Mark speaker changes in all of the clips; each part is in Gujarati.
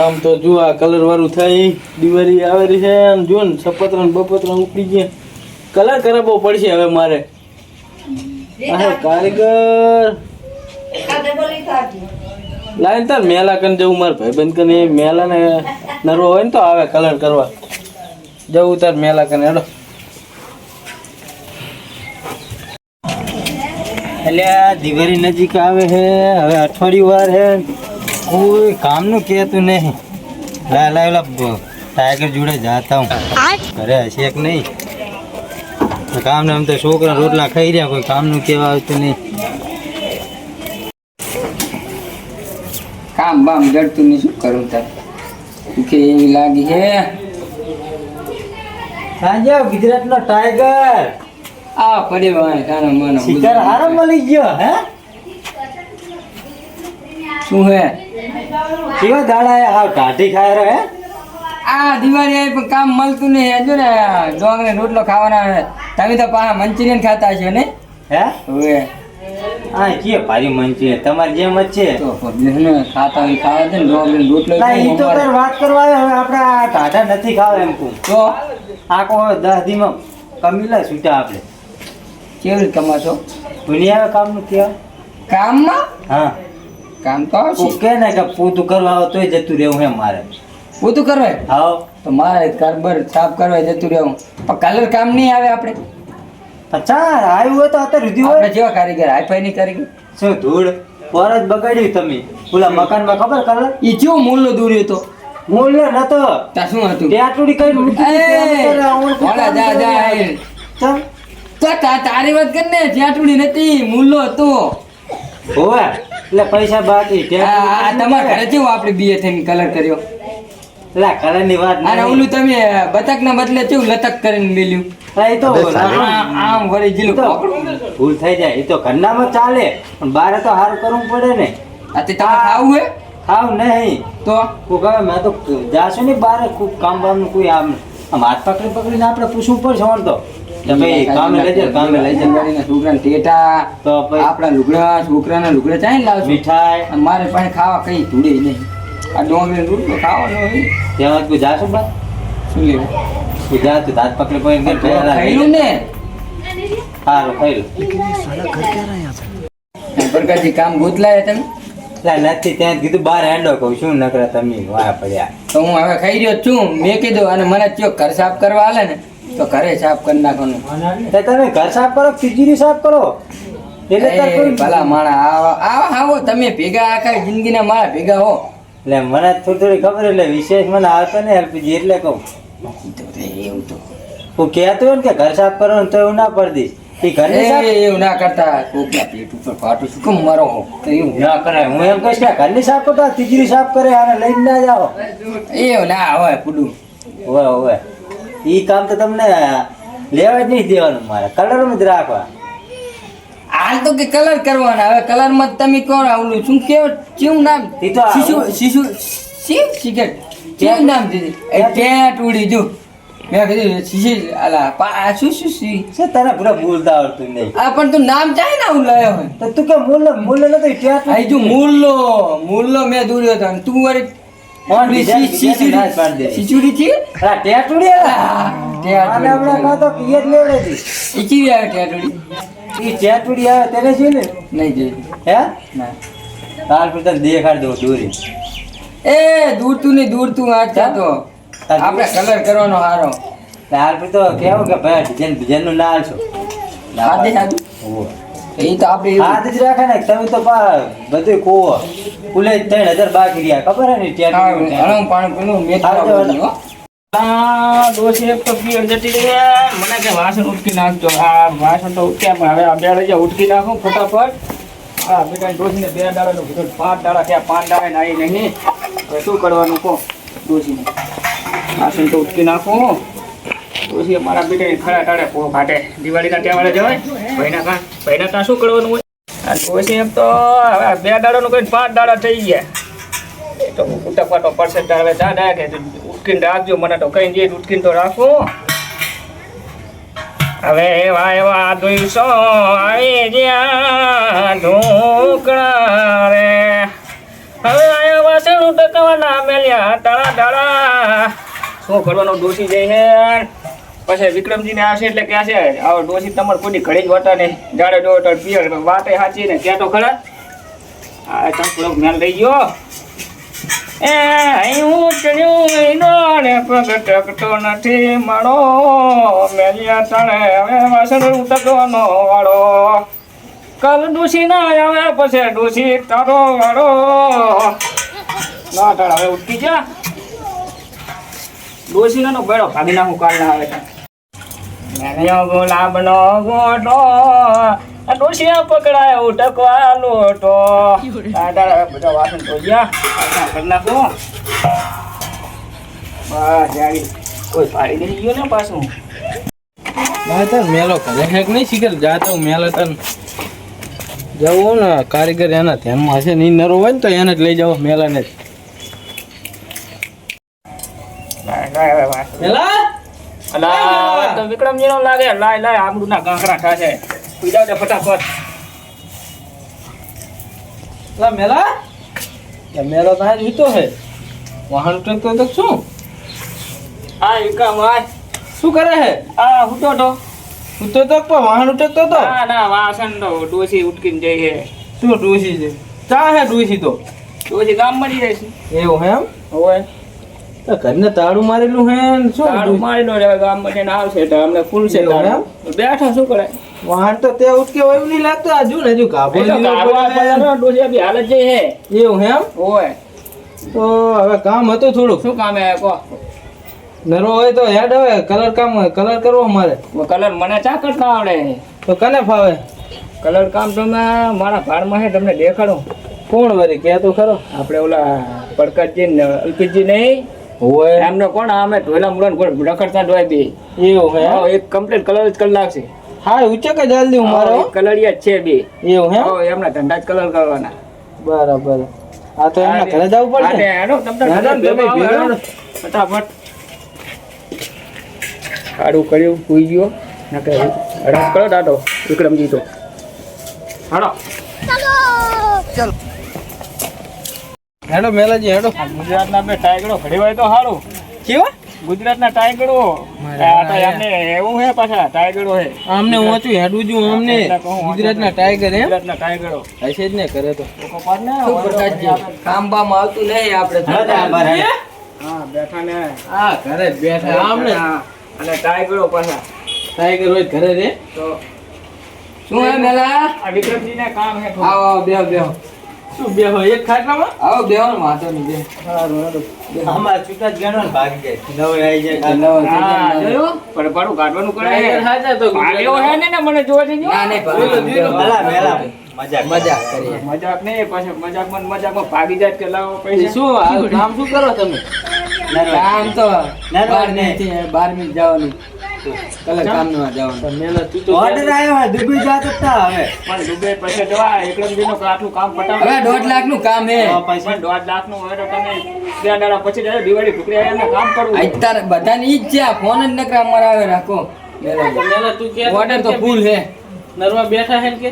Speaker 1: કામ તો જો આ કલર વાળું થાય દિવાળી આવે છે અને જો ને સપતરા બપતરા ઉપડી ગયા કલર કરાવવો પડશે હવે મારે આ કારીગર લાઈન તાર મેલા કન જવું મારે ભાઈબંધ કને મેલા ને નરવો હોય ને તો આવે કલર કરવા જવું તાર મેલા કને હેડો એટલે દિવાળી નજીક આવે છે હવે અઠવાડિયું વાર છે કોઈ કામનું કહેતું નહીં લાલા ટાઈગર જોડે જાતા હું ઘરે હશે કે નહીં કામ ને આમ તો છોકરા રોટલા ખાઈ રહ્યા કોઈ કામનું કહેવા આવતું નહીં
Speaker 2: કામ બામ જડતું નહીં શું કરું તાર ભૂખે એવી લાગી છે
Speaker 1: સાંજે ગુજરાતનો ટાઈગર
Speaker 2: આ પડે ભાઈ કાનો માનો
Speaker 1: શિકાર હારો મળી ગયો હે
Speaker 2: શું હે
Speaker 1: કેવા દાડા હા કાઢી ખાય રહ્યો હે
Speaker 2: આ દિવાળી આવી પણ કામ મળતું નહીં જો ને ડોંગરે રોટલો ખાવાના હે તમે તો પાછા મંચુરિયન ખાતા હશો ને
Speaker 1: હે
Speaker 2: હવે
Speaker 1: હા કે ભારી મંચી તમારી જેમ જ છે
Speaker 2: તો ને ખાતા હોય ખાવા છે ને ડોંગરે રોટલો
Speaker 1: ના ઈ તો તાર વાત કરવા આવ્યો હવે આપણે આ કાઢા નથી ખાવા એમ કહું
Speaker 2: તો
Speaker 1: આખો 10 દીમાં કમીલા છૂટા આપણે
Speaker 2: કેવી રીતે કમાશો
Speaker 1: દુનિયા કામનું કેવા
Speaker 2: કામમાં
Speaker 1: હા
Speaker 2: કામ તો આવશે
Speaker 1: કે ને કે પૂતું કરવા આવો તોય જતું રહેવું હે મારે
Speaker 2: પૂતું કરવાય
Speaker 1: હાવ
Speaker 2: તો મારે કારબર સાફ કરવા જતું રહેવું પણ કલર કામ નહીં આવે આપણે
Speaker 1: અચ્છા આવ્યું હોય તો અત્યારે સુધી
Speaker 2: આપણે
Speaker 1: હોય
Speaker 2: જેવા કારીગર હાઈફાઈ નહીં કારીગર
Speaker 1: શું ધૂળ પર જ બગાડ્યું તમે ઓલા મકાનમાં ખબર કલર
Speaker 2: એ કેવો મૂલ્ય દૂર્યો તો
Speaker 1: મૂલ્ય નતો
Speaker 2: ત્યાં શું હતું
Speaker 1: ટેટુડી કઈ
Speaker 2: ઓલા જા જા તો તારી વાત કર ને જ્યાં નથી મૂલ્યો હતો
Speaker 1: હોવે એટલે પૈસા બાકી
Speaker 2: આ તમારા ઘરે કેવું આપણે બીએ થઈને કલર કર્યો
Speaker 1: એટલે કલર ની વાત
Speaker 2: અને ઓલું તમે બતક ના બદલે કેવું લતક કરીને મેલ્યું
Speaker 1: એ તો
Speaker 2: આમ વળી જીલું
Speaker 1: ભૂલ થઈ જાય એ તો ઘરનામાં ચાલે પણ બારે તો સારું કરવું પડે ને
Speaker 2: આ તે તમે ખાવું હે
Speaker 1: ખાવ નહીં
Speaker 2: તો
Speaker 1: કોઈ કહે મેં તો જાશું ને બારે કોઈ કામ બામ કોઈ આમ હાથ પકડી પકડીને આપણે પૂછવું પડશે વણ તો ભાઈ કામે લઈ જાય કામે લઈ જાય
Speaker 2: છોકરાને ટેટા
Speaker 1: તો
Speaker 2: આપણા લુગડા છોકરાના લુગડા ચાઈ લાવશું
Speaker 1: મીઠાઈ
Speaker 2: અને મારે પાસે ખાવા કઈ ધૂળે નહીં આ ડોંગળી રોટલો ખાવાનો હોય
Speaker 1: ત્યાં કોઈ જાશું બા
Speaker 2: શું લેવું
Speaker 1: કોઈ જા તું હાથ પકડી પકડી
Speaker 2: ખાઈલું ને
Speaker 1: સારું ખાઈ
Speaker 2: પ્રકાશજી કામ ગોતલાય તમે
Speaker 1: નથી ત્યાં કીધું બાર હેડો કહું શું નકરા તમે વાહ પડ્યા
Speaker 2: તો હું હવે ખાઈ રહ્યો છું મેં કીધું અને મને ચો ઘર સાફ કરવા હાલે ને તો ઘરે સાફ કરી નાખવાનું
Speaker 1: તમે ઘર સાફ કરો તિજોરી સાફ કરો એટલે
Speaker 2: ભલા માણા આવો તમે ભેગા આખા જિંદગીના મારા ભેગા હો
Speaker 1: એટલે મને થોડી ખબર એટલે વિશેષ મને આવતો ને એલપીજી એટલે કહું
Speaker 2: એવું તો
Speaker 1: હું કહેતો હોય ને કે ઘર સાફ કરો તો એવું ના પડી દઈશ ઘર
Speaker 2: એવું ના કરતા કોકના પેટ ઉપર પાટું શું કેમ મરો હો
Speaker 1: તો એવું ના કરાય હું એમ કહીશ કે ઘરની સાફ કરતા તિજોરી સાફ કરે આને લઈને ના જાઓ
Speaker 2: એવું ના હોય પુડું
Speaker 1: હોય હોય ઈ કામ તો તમને લેવા જ નહીં દેવાનું મારે કલરમાં જ રાખવા
Speaker 2: હાલ તો કે કલર કરવાના હવે કલર માં તમે કોણ આવલું શું કેવું કેવું નામ શિશુ સિગરેટ કેવું નામ દીધી ટેટ ઉડી જો મેં કીધું શીશી અલા શું છે
Speaker 1: તને પૂરા બોલતા આવડતું નહીં
Speaker 2: આ પણ તું નામ ચાય ને હું લાયો હોય
Speaker 1: તો તું કે મૂલ્ય નથી ટેટ
Speaker 2: આઈ જો મૂલ્લો મેં દૂર્યો હતો તું વળી શીશુડી થી
Speaker 1: ટેટુડી હમણાં તો પિયર લેવડે હતી
Speaker 2: એ કેવી આવે ટેટુડી
Speaker 1: ઈ ટેટુડી આવે તેને છે ને
Speaker 2: નહીં જોઈ
Speaker 1: હે
Speaker 2: ના
Speaker 1: તાર પર તને દેખાડ દઉં દોરી
Speaker 2: એ દૂર તું નહીં દૂર તું આ તો આપણે કલર કરવાનો હારો
Speaker 1: તાર પર તો કેવું કે ભાઈ ડિઝાઇન નું ના છો
Speaker 2: હાથે હાથ એ તો આપણે
Speaker 1: હાથ જ રાખે ને તમે તો બધું કોવો પુલે 3000 બાકી રહ્યા ખબર હે ને ટેટુડી
Speaker 2: ઘણું પાણી પીનું મેં
Speaker 3: દોષી એક તો પીએમ જતી રહી મને કે વાસણ ઉટકી નાખજો આ વાસણ તો ઉટક્યા પણ હવે આ બે રજા ઉટકી નાખું ફટાફટ હા બેટા દોષીને 2 દાડાનું કીધું 5 દાડા થયા 5 દાડા નાઈ નહીં હવે શું કરવાનું કહો દોષીને વાસણ તો ઉટકી નાખું દોષી અમારા બેટા ખરા ટાળે પો કાઢે દિવાળીના તહેવારે જવાય ભાઈના કાં શું કરવાનું હોય આ દોષી એમ તો હવે 2 દાડાનું કહીને 5 દાડા થઈ ગયા એ તો ઉટકવાટો પડશે હવે જા ડાય કે ઉટકીને રાખજો મને તો કઈ જઈએ ઉટકીને તો રાખું હવે એવા દિવસો આવી જ્યાં ઢોકળા રે હવે આયા વાસણ ઉટક નવાના મેલ્યા ટાળા ટાળા શું કરવાનું ડોસી જાય છે પછી વિક્રમજીને આવશે એટલે ક્યાં છે આવો ડોસી તમારે કોઈ ઘડી જ વટા ને જાડે ડોટર પિયર વાતે સાચી ને ક્યાં તો ખરા આ તમે થોડોક મેલ લઈ ગયો એ અહીં હું ચડ્યું એનો ને પગ ટકતો નથી મારો મેલિયા તાણે હવે વાસણ ઉતરવાનો વાળો કલ ડોસી ના આવે પછી ડોસી તારો વાળો ના તાળ હવે ઉઠી જા ડોસી નો બેડો ભાગી નાખું કાલ ના આવે મેલ્યો ગુલાબનો ગોટો ડોસિયા પકડાય ઉટકવા લોટો દાદા બધા વાસણ ધોયા કરી નાખો બસ જાડી કોઈ પાડી દઈ ગયો ને પાછું
Speaker 1: તન મેલો કરે હે કે નહીં શીખર જાતો મેલો તન જવું ને કારીગર એના ધ્યાનમાં હશે નહીં નરો હોય ને તો એને જ લઈ જાઓ મેલાને જ મેલા
Speaker 3: અલા તો વિક્રમજી નો લાગે લાય લાય આબરૂ ના ગાંકરા થાશે પીડા દે ફટાફટ
Speaker 1: લા મેલા કે મેલો તો આજ હીતો હે વાહન ઉઠતો તો શું
Speaker 3: આ વિક્રમ આ
Speaker 1: શું કરે હે
Speaker 3: આ હુટો તો
Speaker 1: ઉઠતો તો પણ વાહન ઉઠતો તો
Speaker 3: ના ના વાસણ તો ડોસી ઉટકીને જઈ હે
Speaker 1: શું ડોસી છે ચા હે ડોસી તો
Speaker 3: ડોસી ગામ મળી જાય છે
Speaker 1: એવું હે એમ
Speaker 3: હોય
Speaker 1: તો ઘરને તાળું મારેલું હે ને શું
Speaker 3: તાળું મારી લો રે ગામ માં આવશે તો અમને ફૂલ છે
Speaker 1: એવું
Speaker 3: તાળું. બેઠા શું કરે
Speaker 1: વાહન તો તે ઉઠકે હોય એવું નહીં લાગતું આજુ ને હજુ કાબો
Speaker 3: એ તો કારવા પડે ડોસી બી હાલ જ જઈ હે
Speaker 1: એવું હે એમ
Speaker 3: હોય
Speaker 1: તો હવે કામ હતું થોડુંક
Speaker 3: શું કામ હે કો
Speaker 1: નરો હોય તો હેડ હવે કલર કરવો મારે
Speaker 3: કલર મને ચા કરતા આવડે
Speaker 1: તો કને ફાવે
Speaker 3: કલર કામ તો મેં મારા ભાડમાં હે તમને દેખાડું
Speaker 1: કોણ વરી કે તો ખરો
Speaker 3: આપણે ઓલા પડકતજી ને અલ્પિતજી નહીં
Speaker 1: હોય
Speaker 3: એમને કોણ અમે ઢોલા મુડન રખડતા ડોય બે
Speaker 1: એવું હે
Speaker 3: હા એક કમ્પ્લીટ કલર જ કરી નાખશે
Speaker 1: હા ઊંચે કે જલ્દી હું મારો
Speaker 3: કલરિયા જ છે બે
Speaker 1: એવું હે
Speaker 3: હા એમના ધંધા જ કલર કરવાના
Speaker 1: બરાબર આ તો એમના ઘરે જવું
Speaker 3: હા,
Speaker 1: પડશે
Speaker 3: તે હેડો, તમને
Speaker 1: હેડો,
Speaker 3: ભેગા
Speaker 1: તમે
Speaker 3: આવો,
Speaker 1: ભેગા
Speaker 3: હેડો. ફટાફટ સારું કર્યું સુઈ ગયો નકે હરાસ કરો દાદો વિક્રમજી તો હાડો
Speaker 1: હેડો મેલાજી હેડો
Speaker 3: ગુજરાતના બે ટાઈગરો ઘડી હોય તો સારું
Speaker 1: કેવા
Speaker 3: ગુજરાતના ટાઈગરો આ તો એમને એવું હે પાછા ટાઈગરો હે
Speaker 1: આમને ઓછું હેડું છું અમને ગુજરાતના ટાઈગર એમ
Speaker 3: ગુજરાતના ટાઈગરો
Speaker 1: હશે જ ને કરે તો
Speaker 3: લોકો પાડ ને
Speaker 2: શું પ્રકાશજી કામ બામ આવતું નહીં આપણે
Speaker 3: હા બેઠા ને
Speaker 1: હા ઘરે જ બેઠા આમને
Speaker 3: હા, અને ટાઈગરો પાછા
Speaker 1: ટાઈગર હોય ઘરે રે
Speaker 3: તો
Speaker 2: શું હે મેલા
Speaker 3: આ વિક્રમજીને કામ હે થોડું.
Speaker 2: આવો આવો બેહો બેહો
Speaker 1: શું બે હોય એક ખાટલામાં
Speaker 2: આવો બેહો ને વાંધો નહીં બેહો.
Speaker 1: આમાં છૂટા જ ગણો ને ભાગી જાય નવે આવી જાય
Speaker 2: નવો થઈ
Speaker 3: હા,
Speaker 2: જાય ને.
Speaker 3: જોયું? પણ પાડું કાઢવાનું કરે
Speaker 1: ટાઈગર હાચા તો
Speaker 3: ભાગ્યો હે ને મને જોવા દેજો
Speaker 2: ના નહીં
Speaker 1: જોઈ લો, જોઈ લો.
Speaker 2: ભાગો.
Speaker 1: મેલા મજાક
Speaker 2: મજાક કરીએ
Speaker 3: મજાક નહીં પછી મજાકમાં ભાગી જાય કે લાવો
Speaker 1: એ
Speaker 3: પૈસા
Speaker 1: શું આ કામ શું કરો તમે
Speaker 2: કામ તો
Speaker 1: ના,
Speaker 2: 12 થી 12 જવાનું કલર કામ નું જવાનું
Speaker 1: મેલા તું તો
Speaker 4: ઓર્ડર આવ્યો હોય દુબઈ જાત જ ના હવે
Speaker 3: પણ ડૂબે પછી જવા વિક્રમજીનો આટલું કામ પટાવ
Speaker 2: હવે 1.5 લાખ નું કામ હે
Speaker 3: પણ 1.5 લાખનું હોય તો તમે 2 દાડા પછી જાય દિવાળી ઢુકડી આવે એમને કામ કરવું
Speaker 2: અત્યારે બધાને ઈ જ છે આ ફોન જ નકરા મરાવે રાખો મેલાજી.
Speaker 1: મેલા તું કે
Speaker 2: ઓર્ડર તો ફૂલ હે
Speaker 1: નરવા બેઠા હે ને કે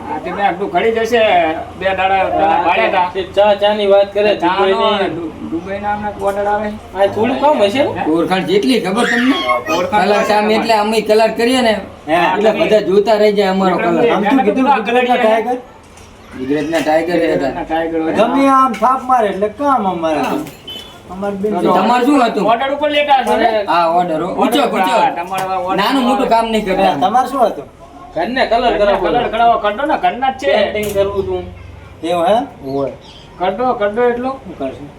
Speaker 3: આ તમે આટલું ઘડી જશે 2 દાડા પેલા ભાડ્યા હતા
Speaker 1: તે ચા ની વાત કરે
Speaker 3: ચાનો દુબઈના અમને ઓર્ડર આવે
Speaker 1: આ થોડું કામ હશે ને
Speaker 2: ઓળખાણ જેટલી ખબર તમને
Speaker 3: ઓળખાણ
Speaker 2: કલર કામ એટલે અમે કલર કરીએ ને એટલે બધા જોતા રહી જાય અમારો કલર
Speaker 4: આમ તો કીધું ગુજરાતના ટાઈગર
Speaker 2: ગુજરાતના ટાઈગર હે હતા.
Speaker 3: ટાઈગર હોય.
Speaker 4: ગમે આમ થાપ મારે એટલે કામ અમારે અમારે બેન
Speaker 2: તમારે શું હતું
Speaker 3: ઓર્ડર ઉપર લેતા હશો ને?
Speaker 2: હા ઓર્ડર ઊંચો ઊંચો
Speaker 3: તમારે order
Speaker 2: નાનું મોટું કામ નહીં કરતા
Speaker 4: તમારે શું હતું
Speaker 1: ઘરને કલર
Speaker 3: કલર
Speaker 1: કરાવો
Speaker 3: કરાવો કરતો ને ઘરના જ છે
Speaker 1: પેન્ટિંગ કરવું તું
Speaker 4: એવું હે
Speaker 3: કરતો એટલું
Speaker 4: શું કરશું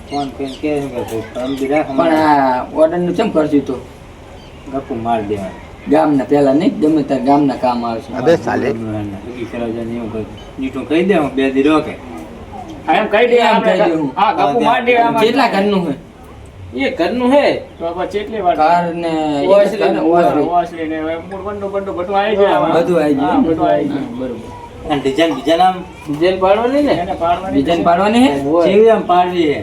Speaker 4: ફોન કરીને કે શું કરશું કામ દીધા
Speaker 2: પણ આ ઓર્ડર નું કેમ કરશું તો
Speaker 4: ગપ્પુ માર દેવા
Speaker 2: ગામના પેલા નહીં ગમે ત્યાં ગામના કામ આવશે
Speaker 4: નીટું કહી દે હું 2 દી રોકે
Speaker 3: હા, એમ કહી દે
Speaker 2: એમ
Speaker 3: આપણે.
Speaker 2: કહી દઉં.
Speaker 3: હા ગપ્પુ મારી દે આમાં.
Speaker 2: કેટલા ઘરનું હોય
Speaker 1: એ ઘરનું હે
Speaker 3: તો પછી કેટલી વાર
Speaker 2: કાર ને
Speaker 1: ઓસરી ને
Speaker 3: ઓસરી ને હવે મૂળ બંડું બધું આવી જાય આમાં.
Speaker 2: બધું આવી
Speaker 3: હા,
Speaker 2: ગયું
Speaker 3: બધું આવી ગયું.
Speaker 2: બરોબર
Speaker 4: અને ડિઝાઇન બીજા નામ
Speaker 1: ડિઝાઇન પાડવાની ને
Speaker 3: એને પાડવાની
Speaker 2: ડિઝાઇન પાડવાની હે
Speaker 4: જેવી આમ પાડવી હે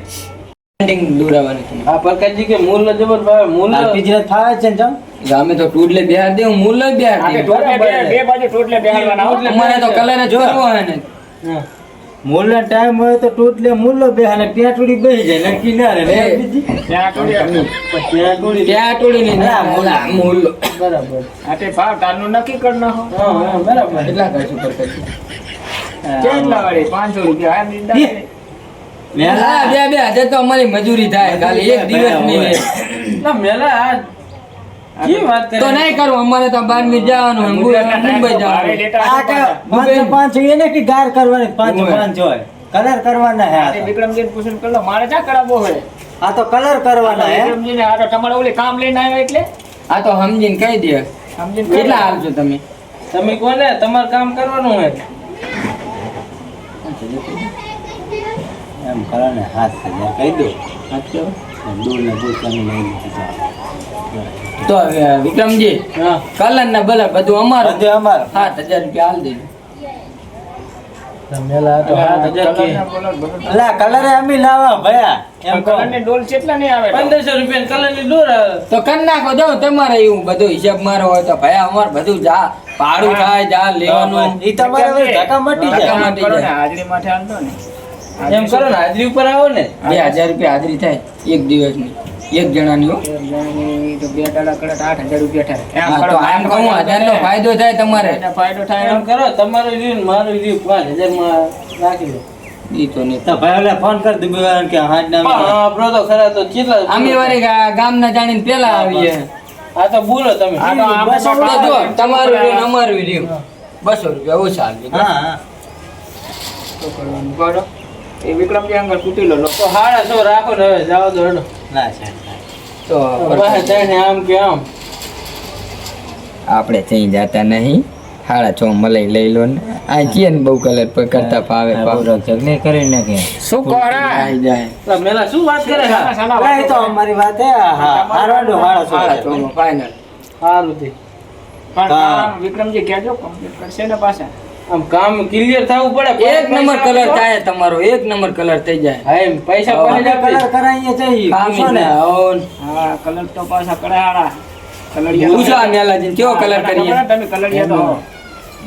Speaker 2: પેન્ટિંગ દોરાવાની તમે
Speaker 1: આ પ્રકાશજી કે મૂલ ન જબર ભાવે મૂલ
Speaker 4: બીજા ફાવે છે ને ચમ
Speaker 2: ગામે તો ટૂડલે બિહાર દે હું મૂલ બિહાર
Speaker 3: આપણે
Speaker 2: દે
Speaker 3: ટોટલે બે બાજુ ટોટલે બેહાડવાના હો.
Speaker 2: અમારે તો કલર જ કરવો હે ને
Speaker 1: મૂળનો ટાઈમ હોય તો ટોટલે મૂળનો બે અને પેટુડી બેસી જાય નક્કી ના રહે
Speaker 2: એ.
Speaker 3: ત્યાં ટોળી
Speaker 1: પેટુડી
Speaker 2: ત્યાં તોડી નહીં
Speaker 1: ના,
Speaker 2: ના મૂળ
Speaker 1: બરાબર
Speaker 3: આટે ભાવ તારનું નક્કી કરી નાખો
Speaker 1: હા બરાબર
Speaker 2: કેટલા કરશું પર કરશું
Speaker 3: કેટલા વાળી 500 રૂપિયા આ નિંદા
Speaker 1: બે. મેલા
Speaker 2: બે 2000 તો અમારી મજૂરી થાય ખાલી એક દિવસની
Speaker 1: ના મેલા આ કી વાત કરે
Speaker 2: તો નહીં કરું અમારે તો 12 જવાનું મુંબઈ જવાનું
Speaker 1: આ કે 500 એને કે ગાર કરવાની 500 હોય કલર કરવાના હે આ તો.
Speaker 3: વિક્રમજી પૂછન કર લો મારે ક્યાં કરાવવો હોય
Speaker 1: આ તો કલર કરવાના હે
Speaker 3: વિક્રમજી ને આ તો તમારે ઓલી કામ લઈને આવ્યા એટલે
Speaker 2: આ તો સમજીને કહી દે
Speaker 3: સમજીને
Speaker 2: કેટલા હાલશો તમે
Speaker 1: તમે કોને તમારે કામ કરવાનું હોય એમ કરો ને 7000 કહી દો દૂર ને દૂર તમે લઈ લીધું
Speaker 2: તો વિક્રમજી
Speaker 1: હા
Speaker 2: કલર ને બલર બધું અમારું
Speaker 1: બધે અમાર
Speaker 2: 7000 રૂપિયા હાલ દેજો
Speaker 1: મેલા તો 7000 કે
Speaker 3: કલર બધું
Speaker 1: અલા કલર અમે લાવા ભયા એમ કહો
Speaker 3: કલરની ડોલ કેટલા નહીં આવે
Speaker 1: 1500 રૂપિયા કલર ની દૂર
Speaker 2: તો કરી નાખો જો તમારે એવું બધું હિસાબ મારો હોય તો ભાઈ અમારે બધું જા ભાડું થાય જા લેવાનું
Speaker 1: ઈ તમારે હવે ધક્કા મટી
Speaker 2: ધક્કા
Speaker 1: જાય
Speaker 2: મટી
Speaker 3: કરો ને
Speaker 2: જાય.
Speaker 3: હાજરી માટે આલતો ને
Speaker 1: એમ કરો ને હાજરી ઉપર આવો ને
Speaker 2: 2000 રૂપિયા હાજરી થાય એક દિવસની એક જણાની હો.
Speaker 3: તો 2 દાડા કરે તો 8000 રૂપિયા થાય
Speaker 2: હા, તો આમ કહું 1000 નો ફાયદો થાય તમારે
Speaker 3: એને ફાયદો થાય
Speaker 1: એમ કરો તમારું રહ્યું ને મારું રહ્યું 5000 માં રાખી દો
Speaker 2: ઈ તો નહીં
Speaker 1: તો ભાઈ ઓલા ફોન કરી દઉં બિચારાને કે હાજ ના હા આપણો તો ખરા તો કેટલા
Speaker 2: અમે વારે ગામના જાણીને પેલા આવીએ
Speaker 1: આ તો બોલો તમે
Speaker 3: આ તો આપણે
Speaker 1: બસો
Speaker 2: તો જો
Speaker 1: રૂપિયા.
Speaker 2: તમારું રહ્યું ને અમારું રહ્યું 200 રૂપિયા ઓછા હાલજો.
Speaker 1: હા હા
Speaker 3: શું કરવાનું કરો એ વિક્રમજી અંગર તૂટી લો
Speaker 1: તો હાડા સો રાખો ને હવે જાઓ તો હેડો ના છે
Speaker 2: તો
Speaker 1: પાસે જઈને આમ કે આમ
Speaker 2: આપણે ત્યાં જાતા નહીં 6.5 મલાઈ લઈ લો ને આ છે ને બહુ કલર પર કરતા ફાવે
Speaker 1: જગને કરીને કે
Speaker 3: શું કોરા
Speaker 2: આવી જાય
Speaker 1: તો મેલા શું વાત કરે
Speaker 3: સાલા, સાલા
Speaker 1: હા એ તો અમારી વાત હે હા હારવાડો હાડા સો
Speaker 2: ફાઇનલ
Speaker 1: સારું થી
Speaker 3: પણ
Speaker 1: હા.
Speaker 3: કામ વિક્રમજી કહેજો કમ્પ્લીટ કરશે ને પાછા
Speaker 1: આમ કામ ક્લિયર થવું પડે
Speaker 2: એક નંબર કલર થાય તમારો એક નંબર કલર થઈ જાય
Speaker 1: હા એમ પૈસા
Speaker 2: હા.
Speaker 1: પડે કલર કરાઈએ જઈએ પૂછો ને
Speaker 3: હા કલર તો પાછા કરાડા
Speaker 2: પૂછો આ મેલાજીને કેવો કલર કરીએ
Speaker 3: તમે કલરિયા તો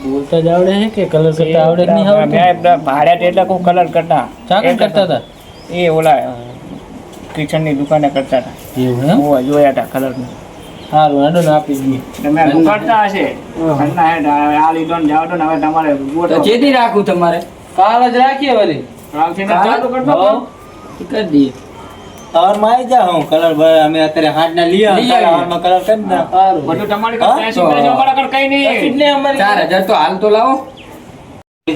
Speaker 1: બોલતા જ આવડે છે કે કલર કરતા આવડે જ નહીં આવડતું
Speaker 3: મેં ભાડે એટલે કોઈ કલર કરતા
Speaker 1: ચાકણ કરતા હતા
Speaker 3: એ ઓલા કિચનની દુકાને કરતા હતા
Speaker 1: એવું એમ
Speaker 3: હું જોયા હતા કલરનું
Speaker 1: સારું હેડો ને આપી દઈએ
Speaker 3: તમે કરતા હશે ઘરના હેડ હવે આ લીધો ને જાવ તો ને હવે તમારે
Speaker 2: તો
Speaker 3: ગોઠવો.
Speaker 2: જેથી રાખું તમારે
Speaker 1: કાલ જ રાખીએ વળી
Speaker 3: કાલથી ને ચાલુ કરતો
Speaker 1: હો.
Speaker 2: કરી દઈએ
Speaker 1: સવારમાં આવી જા હું કલર અમે અત્યારે હાથના લઈ
Speaker 2: લઈ આવીએ.
Speaker 1: સવારમાં કલર કરી દે સારું
Speaker 3: બધું તમારી
Speaker 1: હા?
Speaker 3: પાસે અમારા કઈ
Speaker 1: કશું જ
Speaker 3: નહીં
Speaker 1: નહીં અમારી
Speaker 2: 4000 તો હાલ તો લાવો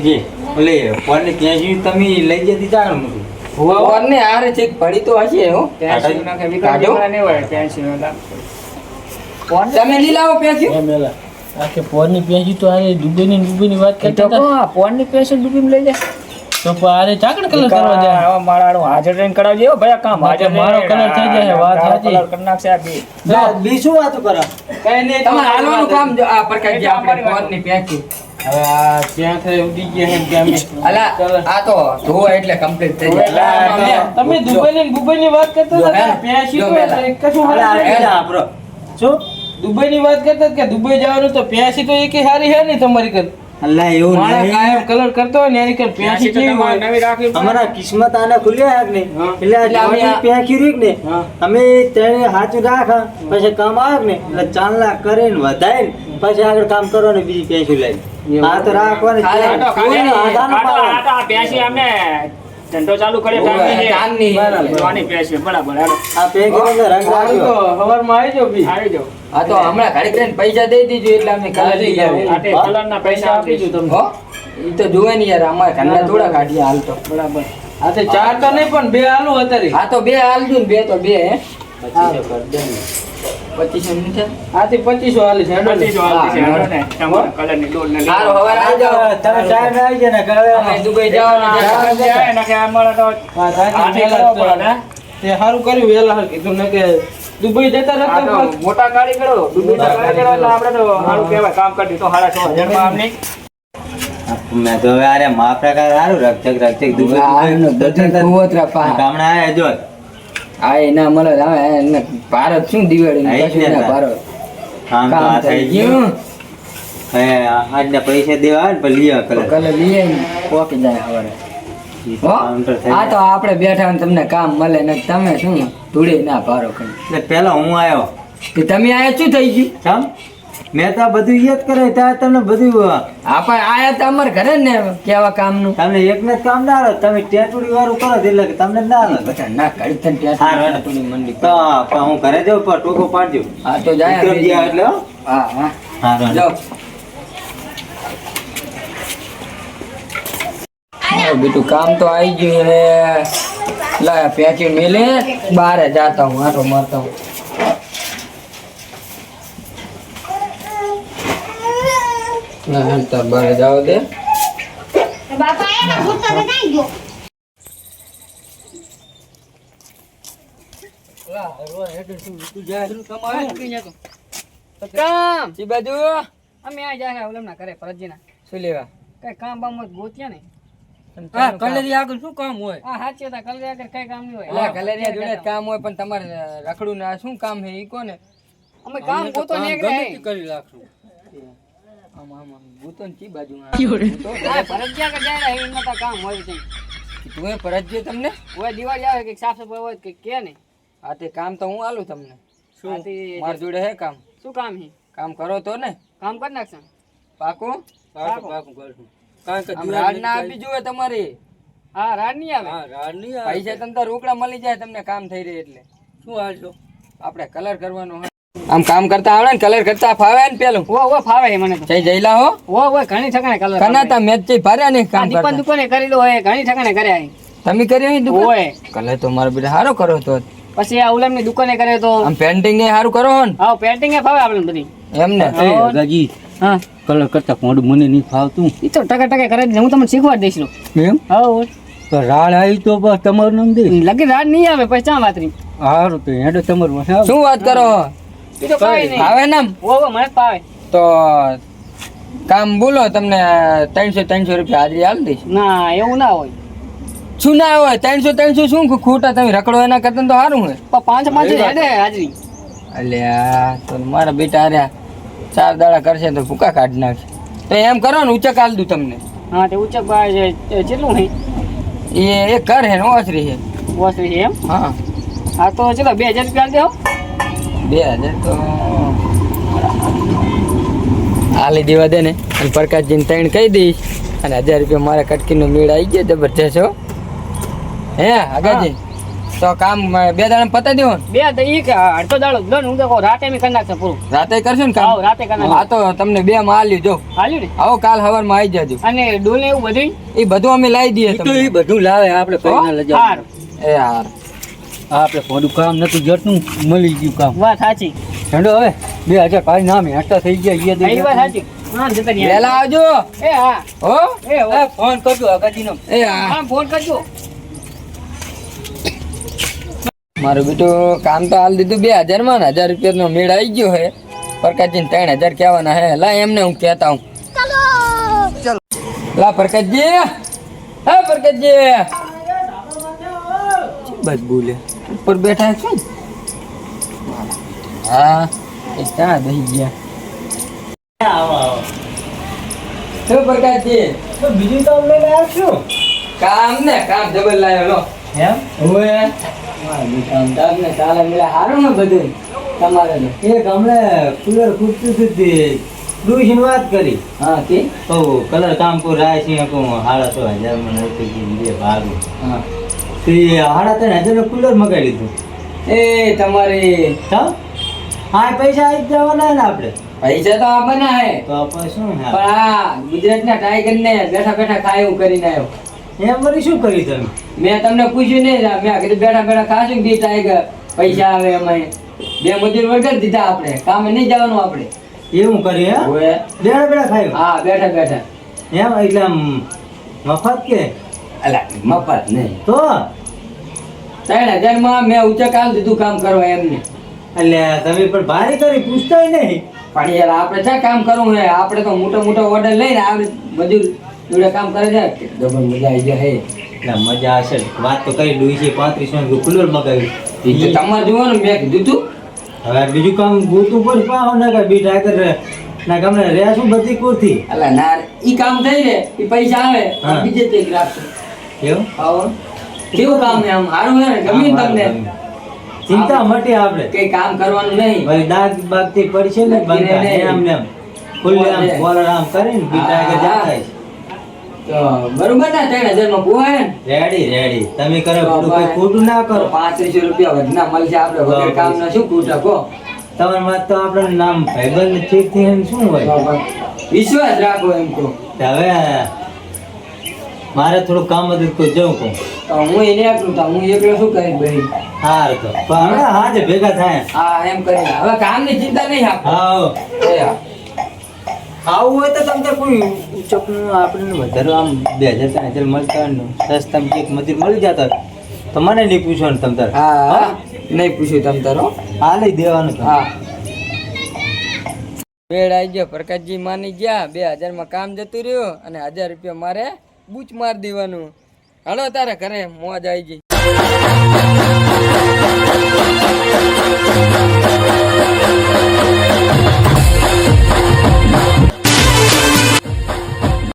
Speaker 1: જે ઓલે ફોનની ત્યાં સુધી તમે લઈ જતી જાણ મૂકી
Speaker 2: ઓરને આરે ચેક પડી તો હશે હો
Speaker 3: પેન્સિલ નાખે
Speaker 2: કાઢો.
Speaker 3: વિક્રમજી નહીં હોય પેન્સિલ ફોન
Speaker 2: તમે લઈ લાવો પેસી
Speaker 1: એમ એલા આખે ફોનની પેજી તો આરે દુબઈની વાત
Speaker 3: એ તો ફોન ની પેન્સિલ ડૂબી લઈ જાય
Speaker 1: તો આરે ચાકણ કલર કરવા જાય
Speaker 3: આવા માળાનું હાજર રહીને કરાવજે હો ભાઈ આ કામ હાજર
Speaker 1: મારો colour થઈ જાય, વાત સાચી.
Speaker 3: કલર કરી નાખશે આ બી
Speaker 1: બી શું વાતો કરો કઈ નહીં
Speaker 2: તમારે હાલવાનું કામ જો આ પ્રકાર જે આપણે ફોનની પેસી
Speaker 1: હવે આ ત્યાં થઈ ઉડી ગયા છે કે અમે
Speaker 2: અલા આ તો ધોવા એટલે કમ્પ્લીટ થઈ જાય
Speaker 1: તમે દુબઈની વાત કરતા
Speaker 2: જો
Speaker 1: હતા
Speaker 2: મેલા,
Speaker 1: પ્યાસી
Speaker 2: જો
Speaker 1: તો
Speaker 2: મેલા.
Speaker 1: કશું હારું નહીં. આપણો શું દુબઈની વાત કરતા હતા કે દુબઈ જવાનું તો પ્યાસી તો એકે હારી હે નહીં તમારી કર અલ્લા એવું
Speaker 2: માણસ
Speaker 1: કાયમ કલર કરતો હોય ને એની કર પ્યાસી કેવી હોય
Speaker 3: નવી રાખવી પડે.
Speaker 1: અમારા કિસ્મત આને ખુલ્યા હે કે
Speaker 3: હા.
Speaker 1: નહીં એટલે
Speaker 2: એટલે અમે
Speaker 1: આ
Speaker 2: આ-
Speaker 1: પ્યાસી રહ્યું કે
Speaker 3: હા.
Speaker 1: નહીં અમે તેને હાચું રાખ પછી કામ આવે ને એટલે ચાંદલા કરીને વધાય ને પછી આગળ કામ કરો ને બીજી પ્યાસી લઈ આ તો રાખવાની
Speaker 2: ખાલી
Speaker 3: આ તો
Speaker 2: કોઈ
Speaker 3: ખાલી
Speaker 2: નહીં.
Speaker 3: આ તો- આ તો આ પેન્સિલ અમને ધંધો ચાલુ કરે
Speaker 2: તાનની.
Speaker 3: જોવાની પેન્સિલ બરાબર હાલો.
Speaker 1: આ પ્યાસી રંગ રાખ્યો હવારમાં આવી જાવ બી
Speaker 3: આવી જાઓ
Speaker 2: આ તો હમણાં ઘડી કરીને પૈસા દઈ દીધું એટલે અમે કલર લઈ આવ્યા
Speaker 3: આ તે કલરના પૈસા આપીશું તમને
Speaker 2: હો ઈ તો જોવે નહીં યાર અમારે ઘરના થોડા કાઢીએ હાલ તો
Speaker 3: બરાબર
Speaker 1: આ તો ચાર તો નહીં પણ બે આલુ અત્યારે
Speaker 2: આ તો બે હાલજો ને બે તો બે હે 2500 ની છે
Speaker 1: આથી 2500 આલી છે હેડો ને.
Speaker 3: 25 વાળી છે હાલો ને તમારા કલરની ડોલ ને
Speaker 2: સારું હવે આવી જાઓ
Speaker 1: તમે ટાઈમ આવી જાય ને કે હવે
Speaker 2: અમે દુબઈ જવાના છે.
Speaker 1: હા, સાચી
Speaker 3: આ
Speaker 1: વહેલા જ તો. તે સારું કર્યું વહેલા કીધું ને કે દુબઈ જતા રહેતા
Speaker 3: મોટા કારીગરો દુબઈના કારીગરો એટલે આપણે તો સારું કહેવાય કામ કરી દીધું 6,500 માં આમની
Speaker 1: મેં તો હવે અરે માપ પ્રકાર સારું રક્ષક દુબઈ
Speaker 2: આનો બધું કુવતરા પા
Speaker 1: ગામડા આયા જો
Speaker 2: આ એના મળે હવે એને ભારત શું દિવાળી
Speaker 1: હા,
Speaker 2: કશું
Speaker 1: એટલે
Speaker 2: ના
Speaker 1: ના.
Speaker 2: ભારત
Speaker 1: કામ તો આ
Speaker 2: કામ
Speaker 1: થઈ
Speaker 2: થઈ
Speaker 1: ગયું
Speaker 2: ગયું
Speaker 1: હવે આજના પૈસા દેવા આવે ને પછી લઈ આવે કલર
Speaker 2: કલર લઈએ ને પોકી જાય હવારે હો આ તો આપણે બેઠા ને તમને કામ મળે ને તમે શું ધૂળી ના પારો કઈ
Speaker 1: એટલે પેલા હું આવ્યો
Speaker 2: કે તમે આયા શું થઈ ગયું
Speaker 1: ચમ મેં તો આ બધું યાદ કરે ત્યાં તમને બધું
Speaker 2: આપણે આયા તો અમારે ઘરે ને કેવા કામનું
Speaker 1: તમને એકને જ કામ ના આવે તમે ટેટુડી વાળું કરો એટલે કે તમને ના આવે
Speaker 2: બધા ના કરી તને
Speaker 1: હા,
Speaker 2: ત્યાં થોડી મંડી
Speaker 1: તો પણ હું ઘરે જાઉં પણ ટોકો પાડજો
Speaker 2: હા તો જાય
Speaker 1: વિક્રમજી આવે એટલે હો.
Speaker 2: હા હા
Speaker 1: હા રામ.
Speaker 2: જાઓ બેટું કામ તો આવી ગયું હે લા પેચી મેલે બારે જાતા હું આટો મારતા હું ના હાલતા બારે જાવ દે
Speaker 5: બાપા એના ભૂતો બતાઈ ગયો
Speaker 2: કામ સી બાજુ
Speaker 6: અમે આ જાય ઓલમના કરે ફરજીના
Speaker 2: શું લેવા
Speaker 6: કઈ કામ બામ ગોત્યા ને
Speaker 2: હા કલેરી આગળ શું કામ હોય
Speaker 6: આ સાચી હતા કલર આગળ કઈ કામ નહીં હોય
Speaker 2: એલા કલેરિયા જોડે જ કામ હોય પણ તમારે રખડું ના શું કામ હે ઈ કોને
Speaker 6: અમે કામ ગોતો ને
Speaker 2: કરી લાખશું આમ આમ આમ ભૂતો ને ચી બાજુ
Speaker 6: ફરજિયા કે જાય ને એમાં તો કામ હોય છે
Speaker 2: તું એ ફરજિયો તમને
Speaker 6: હોય દિવાળી આવે કે સાફ સફાઈ હોય કે ને
Speaker 2: હા તે કામ તો હું આલું તમને શું
Speaker 6: આથી
Speaker 2: માર જોડે હે કામ
Speaker 6: શું કામ છે
Speaker 2: કામ કરો તો ને
Speaker 6: કામ કરી નાખશે
Speaker 2: પાકું
Speaker 6: પાકું
Speaker 2: કરશું આમ રાડ ના આપી જોઈએ તમારે
Speaker 6: હા રાડ નહીં આવે
Speaker 2: પૈસા તમને તો રોકડા મળી જાય તમને કામ થઈ રહે એટલે શું હાલશો આપણે કલર કરવાનો હે આમ કામ કરતા આવડે ને કલર કરતા ફાવે ને પેલું
Speaker 6: ઓ ફાવે છે મને તો
Speaker 2: જઈ જઈલા હો
Speaker 6: ઓ ઘણી ઠકાણે કલર
Speaker 2: કનાતા મેચ થી ફર્યા ને કામ
Speaker 6: દીપન
Speaker 2: કરતા
Speaker 6: દુકાને કરેલો હોય ઘણી ઠકાણે કર્યા છે.
Speaker 2: તમે કર્યો હે દુકાન
Speaker 6: ઓય
Speaker 2: કલર તો મારો બેટા હારો કરો તો
Speaker 6: પછી આ ઉલમની દુકાને કરે તો
Speaker 2: આમ પેન્ટિંગ ને હારું કરો હો ને
Speaker 6: હા પેન્ટિંગ એ ફાવે આપણે બધી
Speaker 2: એમ ને
Speaker 1: ગાજી
Speaker 6: હા
Speaker 1: કલર કરતા મોઢું મને નહીં ફાવતું
Speaker 6: ઈ તો ટકા કરે જ છે. હું તમને શીખવાડ દઈશ
Speaker 1: એમ
Speaker 6: હા
Speaker 1: તો રાડ આવી તો બસ તમારું નામ દે
Speaker 6: લગી રાડ નહીં આવે પછી ચા વાત રહી
Speaker 1: સારું તો હેડો તમારું વસાવ
Speaker 2: શું વાત કરો
Speaker 6: ઈ તો કાંઈ નહીં
Speaker 2: ફાવે ને આમ?
Speaker 6: ઓ મને જ ફાવે
Speaker 2: તો કામ બોલો તમને 300 રૂપિયા હાજરી આલી દઈશ
Speaker 6: ના એવું ના હોય
Speaker 2: શું ના હોય 300 શું ખોટા તમે રખડો એના કરતા તો સારું હોય
Speaker 6: પણ 500 હેડે હાજરી
Speaker 2: અલ્યા તો મારા બેટા આર્યા 4 દાડા કરશે તો ભૂકા કાઢી નાખશે તો એમ કરો ને ઊંચા કાલ દઉં તમને
Speaker 6: હા તે ઉચ્ચક ભાઈ કેટલું હે
Speaker 2: એ એક ઘર હે ને ઓસરી હે
Speaker 6: વસ્ત્રી છે એમ
Speaker 2: હા
Speaker 6: હા તો ચલો 2000 રૂપિયા દેવો
Speaker 2: 2000 તો આલી દેવા દે ને અને પ્રકાશજીને 3 કહી દઈશ અને 1000 રૂપિયા મારા કટકીનો મેળ આવી ગયો જબરજસ્ત હો હે આગળજી તો કામ 2 દાડા પતાવી દેવો ને
Speaker 6: બે તો ઈ કે અડધો દાડો દો ને હું તો કહું રાતે મેં કરી નાખશે પૂરું
Speaker 2: રાતે કરશો ને
Speaker 6: આવો
Speaker 2: કામ
Speaker 6: રાતે કરી નાખશે
Speaker 2: હા તો તમને 2 માં આલ્યું જો
Speaker 6: હાલ્યું ને
Speaker 2: આવો કાલ સવારમાં આવી જાજો
Speaker 6: અને ડોલ ને એવું બધું
Speaker 2: એ બધું અમે લાવી દઈએ તમને
Speaker 1: બધું લાવે આપણે
Speaker 2: કઈ ના
Speaker 6: સારું
Speaker 2: એ યાર
Speaker 1: આપણે થોડું કામ નતું જતું મળી ગયું કામ
Speaker 6: વાત સાચી
Speaker 1: હેડો હવે 2000 કાઢી નામ હેઠા થઈ ગયા
Speaker 6: એ વાત સાચી હા જતા રહ્યા
Speaker 2: વહેલા આવજો
Speaker 6: એ હા
Speaker 2: હો
Speaker 6: એ હો.
Speaker 1: ફોન કરજો અગાજીનો
Speaker 2: એ હા
Speaker 6: હા ફોન કરજો
Speaker 2: મારું બેટું કામ તો હાલ દીધું 2000 માં 1000 રૂપિયાનો મેળ આવી ગયો હે પ્રકાશજી 3000 કહેવાના હે લા એમને હું કહેતા હું લા પ્રકાશજી હે પ્રકાશજી બસ બોલે ઉપર બેઠા છો ને? હા એ ક્યાં દઈ ગયા શું પ્રકાશજી
Speaker 1: બીજું કામ લઈને આવશું
Speaker 2: કામ ને કામ જબર લાવ્યો લો
Speaker 1: એમ
Speaker 2: ઓએ તમને ચાલે મળે સારું ને બધું તમારે તો.
Speaker 1: એક હમણાં કુલર ખૂટતું સુધી ડુશીની વાત કરી
Speaker 2: હા કે
Speaker 1: કહું કલર કામ પર રાય છે કહું 6,500 માં નહોતી ભાગું
Speaker 2: હા
Speaker 1: તે 3,500 નું કુલર મગાવી લીધું
Speaker 2: એ તમારી
Speaker 1: હા હા પૈસા આવી જ જવાના ને આપણે
Speaker 2: પૈસા તો આપવાના હે
Speaker 1: તો આપણે શું
Speaker 2: પણ આ ગુજરાતના ટાઈગર ને બેઠા બેઠા ખાય એવું કરીને આવ્યો
Speaker 1: એમ વળી શું કર્યું તમે
Speaker 2: મેં તમને પૂછ્યું નહીં મેં કીધું બેઠા બેઠા ખાશું કે ટાઈગર પૈસા આવે એમાં 2 મજૂર વગર દીધા આપણે કામે નહીં જવાનું આપણે
Speaker 1: એવું કર્યું હે
Speaker 2: ઓએ
Speaker 1: બેડા બેડા ખાયું
Speaker 2: હા બેઠા બેઠા
Speaker 1: એમ એટલે આમ મફત કે
Speaker 2: અલા મફત નહીં
Speaker 1: તો
Speaker 2: 3000 માં મેં ઊંચા કાલ દીધું કામ કરવા એમને
Speaker 1: એટલે તમે પણ ભારે કરી પૂછતાય નહીં
Speaker 2: પણ યાર આપણે ક્યાં કામ કરવું હે આપણે તો મોટો મોટો ઓર્ડર લઈને આપણે મજૂર જોડે કામ કરે છે ડબલ મજા આવી જાય હે
Speaker 1: એટલે મજા હશે વાત તો કરી ડુઈ 3500 નું કુલર મગાવ્યું
Speaker 2: એ તો તમારે જુઓ ને મેં કીધું તું
Speaker 1: હવે બીજું કામ ગોતું પર પાહો ના કે બી ટાઈગર ના ગામને રહ્યા શું બધી કોરથી
Speaker 2: અલા ના ઈ કામ થઈ રે ઈ પૈસા આવે
Speaker 1: હા.
Speaker 2: બીજે તે રાખશે
Speaker 1: કેવું
Speaker 2: આવો કેવું કામ છે આમ સારું છે ને ગમ્યું ને તમને
Speaker 1: ચિંતા મટી આપણે
Speaker 2: કઈ કામ કરવાનું નહીં
Speaker 1: ભાઈ દાગ બાગ થી પડશે ને બંધા
Speaker 2: નહીં.
Speaker 1: એમ ને એમ ખુલ્લે આમ બોલર આમ કરીને બીટા કે જાતા છે.
Speaker 2: તો બરોબર ને 3000 માં પોહાય ને
Speaker 1: રેડી તમે કરો બધું કોઈ ખોટું ના કરો
Speaker 2: 3500 રૂપિયા વધના મળશે આપણે વગર કામ ના શું ખોટા કહો
Speaker 1: તમારી વાત તો આપણને નામ ભાઈબંધ ઠીક થી એમ શું હોય
Speaker 2: વિશ્વાસ રાખો એમ કહો
Speaker 1: હવે મારે થોડું કામ હતું કોઈ જવું કહું
Speaker 2: તો હું એને એકલું તો હું એકલો શું કરી ભાઈ
Speaker 1: હાર તો પણ હમણાં હાજે ભેગા થાય
Speaker 2: હા એમ કરીને હવે કામની ચિંતા નહીં આપો
Speaker 1: હા
Speaker 2: એ હા.
Speaker 1: આવું હોય તો તમને કોઈ ઉચકનું આપણે વધારે આમ 2000 મળતા હોય ને સસ્તા એક મજૂર મળી જતા હોય તો મને નહીં પૂછવાનું તમ તાર
Speaker 2: હા નહીં પૂછ્યું તમ તારો
Speaker 1: હા લઈ દેવાનું તમે.
Speaker 2: હા બેડ આવી ગયો પ્રકાશજી માની ગયા 2000 માં કામ જતું રહ્યું અને 1000 રૂપિયા મારે બૂચ માર દેવાનું હાલો તારે ઘરે મોજ આવી ગઈ